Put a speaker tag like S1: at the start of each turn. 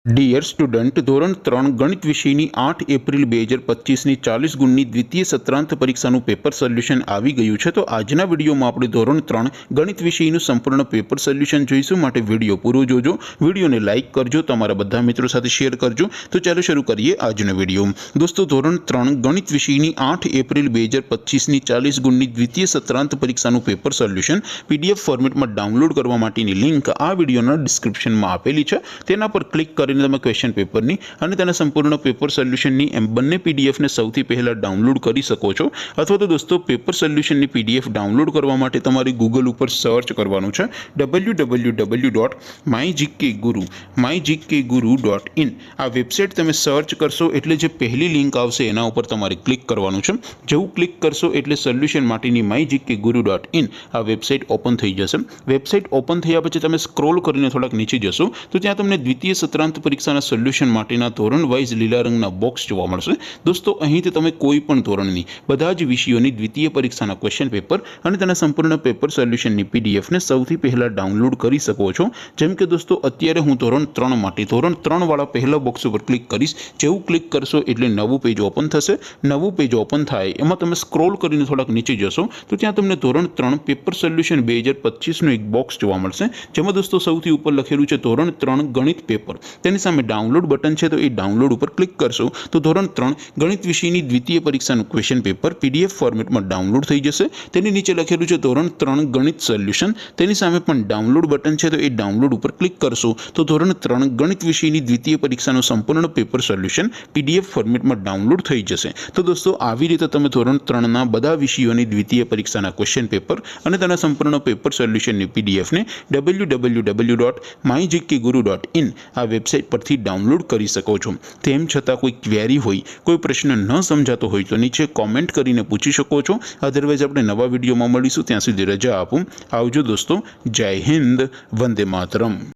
S1: Dear student, ધોરણ 3 ગણિત વિષયની 8 એપ્રિલ 2025ની 40 ગુણની દ્વિતીય સત્રાંત પરીક્ષાનું પેપર સોલ્યુશન આવી ગયું છે। તો આજના વિડીયોમાં આપણે ધોરણ 3 ગણિત વિષયનું સંપૂર્ણ પેપર સોલ્યુશન જોઈશું, માટે વિડીયો પૂરો જોજો। વિડીયોને લાઇક કરજો, તમારા બધા મિત્રો સાથે શેર કરજો। તો ચાલો શરૂ કરીએ આજનો વિડીયો। દોસ્તો, ધોરણ 3 ગણિત વિષયની 8 એપ્રિલ 2025ની 40 ગુણની દ્વિતીય સત્રાંત પરીક્ષાનું પેપર સોલ્યુશન PDF ફોર્મેટમાં ડાઉનલોડ કરવા માટેની લિંક આ વિડીયોના ડિસ્ક્રિપ્શનમાં આપેલી છે। તેના પર ક્લિક કરીને તમે ક્વેશ્ચન પેપરની અને તેના સંપૂર્ણ પેપર સોલ્યુશનની એમ બંને પીડીએફને સૌથી પહેલા ડાઉનલોડ કરી શકો છો। અથવા તો દોસ્તો, પેપર સોલ્યુશનની પીડીએફ ડાઉનલોડ કરવા માટે તમારે ગૂગલ ઉપર સર્ચ કરવાનું છે www.mygkguru.in। આ વેબસાઇટ તમે સર્ચ કરશો એટલે જે પહેલી લિંક આવશે એના ઉપર તમારે ક્લિક કરવાનું છે। જેવું ક્લિક કરશો એટલે સોલ્યુશન માટેની mygkguru.in આ વેબસાઇટ ઓપન થઈ જશે। વેબસાઇટ ઓપન થયા પછી તમે સ્ક્રોલ કરીને થોડાક નીચે જશો તો ત્યાં તમને દ્વિતીય સત્રાંત પરીક્ષાના સોલ્યુશન માટેના ધોરણ વાઇઝ લીલા રંગના બોક્સ જોવા મળશે। દોસ્તો, અહીંથી તમે કોઈ પણ ધોરણની બધા જ વિષયોની દ્વિતીય પરીક્ષાના ક્વેશ્ચન પેપર અને તેના સંપૂર્ણ પેપર સોલ્યુશનની પીડીએફને સૌથી પહેલા ડાઉનલોડ કરી શકો છો। જેમ કે દોસ્તો, અત્યારે હું ધોરણ 3 માટે ધોરણ 3 વાળા પહેલા બોક્સ ઉપર ક્લિક કરીશ। જેવું ક્લિક કરશો એટલે નવું પેજ ઓપન થશે। નવું પેજ ઓપન થાય એમાં તમે સ્ક્રોલ કરીને થોડાક નીચે જશો તો ત્યાં તમને ધોરણ 3 પેપર સોલ્યુશન 2025નું એક બોક્સ જોવા મળશે, જેમાં દોસ્તો સૌથી ઉપર લખેલું છે ધોરણ 3 ગણિત પેપર। તેની સામે ડાઉનલોડ બટન છે, તો એ ડાઉનલોડ ઉપર ક્લિક કરશો તો ધોરણ 3 ગણિત વિષયની દ્વિતીય પરીક્ષાનું ક્વેશ્ચન પેપર PDF ફોર્મેટમાં ડાઉનલોડ થઈ જશે। તેની નીચે લખેલું છે ધોરણ 3 ગણિત સોલ્યુશન, તેની સામે પણ ડાઉનલોડ બટન છે, તો એ ડાઉનલોડ ઉપર ક્લિક કરશો તો ધોરણ 3 ગણિત વિષયની દ્વિતીય પરીક્ષાનું સંપૂર્ણ પેપર સોલ્યુશન PDF ફોર્મેટમાં ડાઉનલોડ થઈ જશે। તો દોસ્તો, આવી રીતે તમે ધોરણ 3ના બધા વિષયોની દ્વિતીય પરીક્ષાના ક્વેશ્ચન પેપર અને તેના સંપૂર્ણ પેપર સોલ્યુશનની પીડીએફને www.mygkguru.in આ વેબસાઇટ પરથી ડાઉનલોડ કરી શકો છો। તેમ છતાં કોઈ ક્વેરી હોય, કોઈ પ્રશ્ન ન સમજાતો હોય તો નીચે કોમેન્ટ કરીને પૂછી શકો છો। અધરવાઇઝ આપણે નવા વિડીયોમાં મળીશું, ત્યાં સુધી રજા આપો। આવજો દોસ્તો, જય હિન્દ, વંદે માતરમ।